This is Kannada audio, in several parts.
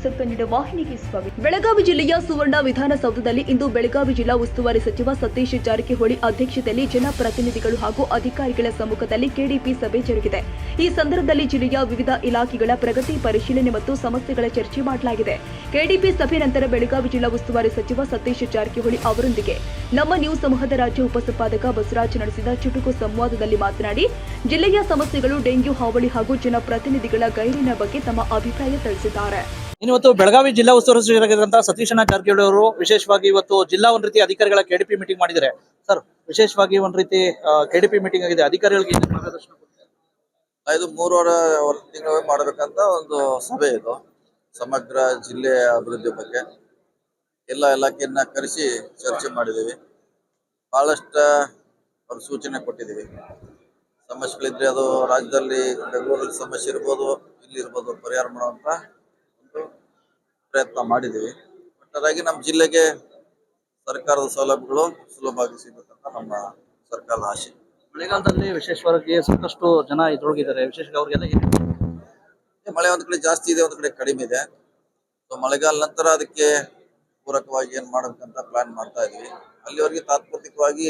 ಕನ್ನಡ ವಾಹಿನಿಗೆ ಸ್ವಾಗತ. ಬೆಳಗಾವಿ ಜಿಲ್ಲೆಯ ಸುವರ್ಣ ವಿಧಾನಸೌಧದಲ್ಲಿ ಇಂದು ಬೆಳಗಾವಿ ಜಿಲ್ಲಾ ಉಸ್ತುವಾರಿ ಸಚಿವ ಸತೀಶ್ ಜಾರಕಿಹೊಳಿ ಅಧ್ಯಕ್ಷತೆಯಲ್ಲಿ ಜನಪ್ರತಿನಿಧಿಗಳು ಹಾಗೂ ಅಧಿಕಾರಿಗಳ ಸಮ್ಮುಖದಲ್ಲಿ ಕೆಡಿಪಿ ಸಭೆ ಜರುಗಿದೆ. ಈ ಸಂದರ್ಭದಲ್ಲಿ ಜಿಲ್ಲೆಯ ವಿವಿಧ ಇಲಾಖೆಗಳ ಪ್ರಗತಿ ಪರಿಶೀಲನೆ ಮತ್ತು ಸಮಸ್ಯೆಗಳ ಚರ್ಚೆ ಮಾಡಲಾಗಿದೆ. ಕೆಡಿಪಿ ಸಭೆ ನಂತರ ಬೆಳಗಾವಿ ಜಿಲ್ಲಾ ಉಸ್ತುವಾರಿ ಸಚಿವ ಸತೀಶ್ ಜಾರಕಿಹೊಳಿ ಅವರೊಂದಿಗೆ ನಮ್ಮ ನ್ಯೂಸ್ ಸಮೂಹದ ರಾಜ್ಯ ಉಪಸಂಪಾದಕ ಬಸವರಾಜ್ ನಡೆಸಿದ ಚುಟುಕು ಸಂವಾದದಲ್ಲಿ ಮಾತನಾಡಿ, ಜಿಲ್ಲೆಯ ಸಮಸ್ಯೆಗಳು, ಡೆಂಗ್ಯೂ ಹಾವಳಿ ಹಾಗೂ ಜನಪ್ರತಿನಿಧಿಗಳ ಗೈರಿನ ಬಗ್ಗೆ ತಮ್ಮ ಅಭಿಪ್ರಾಯ ತಿಳಿಸಿದ್ದಾರೆ. ಇವತ್ತು ಬೆಳಗಾವಿ ಜಿಲ್ಲಾ ಉಸ್ತುವಾರಿ ಸಚಿವರಾಗಿರುವಂತಹ ಸತೀಶ್ ಜಾರಕಿಹೊಳಿ ಅವರು ವಿಶೇಷವಾಗಿ ಇವತ್ತು ಜಿಲ್ಲಾ ಒಂದ್ ರೀತಿ ಅಧಿಕಾರಿಗಳ ಕೆಡಿಪಿ ಮೀಟಿಂಗ್ ಮಾಡಿದ್ದಾರೆ. ಸರ್, ವಿಶೇಷವಾಗಿ ಒಂದ್ ರೀತಿ ಕೆಡಿಪಿ ಮೀಟಿಂಗ್ ಆಗಿದೆ. ಅಧಿಕಾರಿಗಳಿಗೆ ಏನು ಮಾರ್ಗದರ್ಶನ ಕೊಡ್ತಾರೆ? ಇದು 3.5 ತಿಂಗಳು ಮಾಡಬೇಕಂತ ಒಂದು ಸಭೆ ಇದು. ಸಮಗ್ರ ಜಿಲ್ಲೆಯ ಅಭಿವೃದ್ಧಿ ಬಗ್ಗೆ ಎಲ್ಲ ಇಲಾಖೆಯನ್ನ ಕರೆಸಿ ಚರ್ಚೆ ಮಾಡಿದ್ದೀವಿ. ಬಹಳಷ್ಟು ಸೂಚನೆ ಕೊಟ್ಟಿದ್ದೀವಿ. ಸಮಸ್ಯೆಗಳಿದ್ರೆ ಅದು ರಾಜ್ಯದಲ್ಲಿ ಬೆಂಗಳೂರಲ್ಲಿ ಸಮಸ್ಯೆ ಇರ್ಬೋದು, ಇಲ್ಲಿ ಇರ್ಬೋದು, ಪರಿಹಾರ ಮಾಡುವಂತ ಒಂದು ಪ್ರಯತ್ನ ಮಾಡಿದ್ದೀವಿ. ಒಟ್ಟಾರೆಯಾಗಿ ನಮ್ಮ ಜಿಲ್ಲೆಗೆ ಸರ್ಕಾರದ ಸೌಲಭ್ಯಗಳು ಸುಲಭವಾಗಿ ಸಿಗಬೇಕಂತ ನಮ್ಮ ಸರ್ಕಾರದ ಆಶೆ. ಮಳೆಗಾಲದಲ್ಲಿ ವಿಶೇಷವಾಗಿ ಸಾಕಷ್ಟು ಜನ ಇದ್ರೊಳಗಿದ್ದಾರೆ. ವಿಶೇಷವಾಗಿ ಅವ್ರಿಗೆಲ್ಲ ಮಳೆ ಒಂದ್ ಕಡೆ ಜಾಸ್ತಿ ಇದೆ, ಒಂದ್ ಕಡೆ ಕಡಿಮೆ ಇದೆ. ಸೊ ಮಳೆಗಾಲ ನಂತರ ಅದಕ್ಕೆ ಪೂರಕವಾಗಿ ಏನ್ ಮಾಡ್ಬೇಕಂತ ಪ್ಲಾನ್ ಮಾಡ್ತಾ ಇದೀವಿ. ಅಲ್ಲಿವರೆಗೆ ತಾತ್ಪೂರ್ತಿಕವಾಗಿ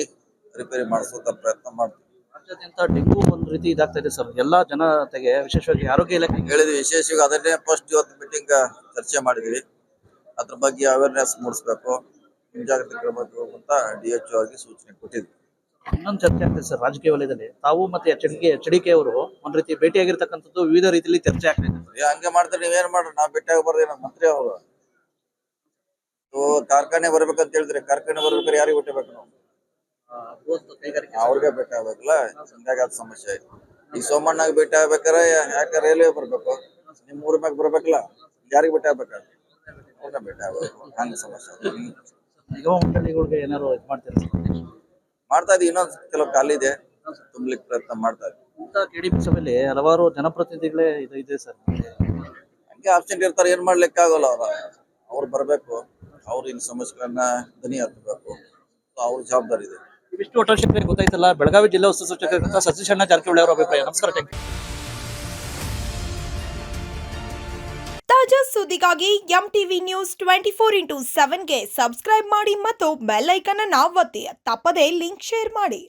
ರಿಪೇರಿ ಮಾಡಿಸುವಂತ ಪ್ರಯತ್ನ ಮಾಡ್ತೀವಿ. ರಾಜ್ಯಾದ್ಯಂತ ಡೆಂಗು ಒಂದ್ ರೀತಿ ಇದಾಗ್ತಾ ಇದೆ ಸರ್. ಎಲ್ಲಾ ಜನತೆಗೆ ವಿಶೇಷವಾಗಿ ಆರೋಗ್ಯ ಇಲಾಖೆ ಹೇಳಿದ್ವಿ. ವಿಶೇಷವಾಗಿ ಅದನ್ನೇ ಫಸ್ಟ್ ಇವತ್ತು ಮೀಟಿಂಗ್ ಚರ್ಚೆ ಮಾಡಿದ್ವಿ. ಅದ್ರ ಬಗ್ಗೆ ಅವೇರ್ನೆಸ್ ಮೂಡಿಸ್ಬೇಕು, ಮುಂಜಾಗ್ರತೆ ಕ್ರಮಕ್ಕೆ ಅಂತ DHO ಆಗಿ ಸೂಚನೆ ಕೊಟ್ಟಿದ್ವಿ. ಇನ್ನೊಂದು ಚರ್ಚೆ ಆಗ್ತದೆ ಸರ್ ರಾಜಕೀಯ ವಲಯದಲ್ಲಿ. ತಾವು ಮತ್ತೆ HDK ಅವರು ಒಂದ್ ರೀತಿ ಭೇಟಿಯಾಗಿರ್ತಕ್ಕಂಥದ್ದು ವಿವಿಧ ರೀತಿಯಲ್ಲಿ ಚರ್ಚೆ ಆಗ್ತಾ ಇದೆ. ಹಂಗೆ ಮಾಡ್ತಾರೆ, ನೀವೇನ್ ಮಾಡ್ರಿ, ನಾವ್ ಭೇಟಿ ಆಗಬಾರ್ದು. ನಮ್ಮ ಮಂತ್ರಿ ಅವರು ಕಾರ್ಖಾನೆ ಬರ್ಬೇಕಂತ ಹೇಳಿದ್ರೆ ಕಾರ್ಖಾನೆ ಬರ್ಬೇಕಾದ್ರೆ ಯಾರಿಗೆ ಬಿಟ್ಟಬೇಕು? ನಾವು ಅವ್ರಿಗೆ ಭೇಟಿ ಆಗ್ಬೇಕಲ್ಲ. ಹಿಂಗಾಗಿ ಅದ್ ಸಮಸ್ಯೆ ಆಯ್ತು. ಈ ಸೋಮಣ್ಣಾಗ ಭೇಟಿ ಆಗ್ಬೇಕಾರೆ ಯಾಕೆ ರೈಲ್ವೆ ಬರ್ಬೇಕು, ನಿಮ್ ಊರ್ ಮ್ಯಾಗ ಬರ್ಬೇಕಲ್ಲ, ಯಾರಿಗೆ ಭೇಟಿ ಆಗ್ಬೇಕಾದ್ರೆ ಅವ್ರನ್ನ ಭೇಟಿ ಆಗ್ಬೇಕು. ಹಂಗ ಸಮಸ್ಯೆ ನಿಗಮ ಮಂಡಳಿಗಳಿಗೆ ಏನಾದ್ರು ಇದು ಮಾಡ್ತಾ ಇದೀವಿ. ಇನ್ನೊಂದ್ ಕೆಲವು ಖಾಲಿ ಇದೆ, ತುಂಬಲಿಕ್ಕೆ ಪ್ರಯತ್ನ ಮಾಡ್ತಾ ಇದೀವಿ. ಕೆಡಿಪಿ ಸಭೆಯಲ್ಲಿ ಹಲವಾರು ಜನಪ್ರತಿನಿಧಿಗಳೇ ಇದೆ ಸರ್. ಹಂಗೆ ಆಬ್ಸೆಂಟ್ ಇರ್ತಾರೆ, ಏನ್ ಮಾಡ್ಲಿಕ್ಕೆ ಆಗೋಲ್ಲ. ಅವ್ರು ಬರ್ಬೇಕು, ಅವ್ರು ಇನ್ ಸಮಸ್ಯೆಗಳನ್ನ ಧ್ವನಿ ಹತ್ತಬೇಕು. ಅವ್ರ ಜವಾಬ್ದಾರಿ ಇದೆ. ಇವಿಷ್ಟು ಒಟ್ಟಾರೆ ಗೊತ್ತಾಯ್ತಲ್ಲ ಬೆಳಗಾವಿ ಜಿಲ್ಲಾ ಉಸ್ತುವಾರಿ ಸಚಿವ ಸತೀಶ್ ಜಾರಕಿಹೊಳಿ ಅವರ ಅಭಿಪ್ರಾಯ. ನಮಸ್ಕಾರ. ತಾಜಾ ಸುದ್ದಿಗಾಗಿ MTV ನ್ಯೂಸ್ 24/7ಗೆ ಸಬ್ಸ್ಕ್ರೈಬ್ ಮಾಡಿ ಮತ್ತು ಬೆಲ್ ಐಕಾನ್ ಅನ್ನು ಒತ್ತಿ. ತಪ್ಪದೇ ಲಿಂಕ್ ಶೇರ್ ಮಾಡಿ.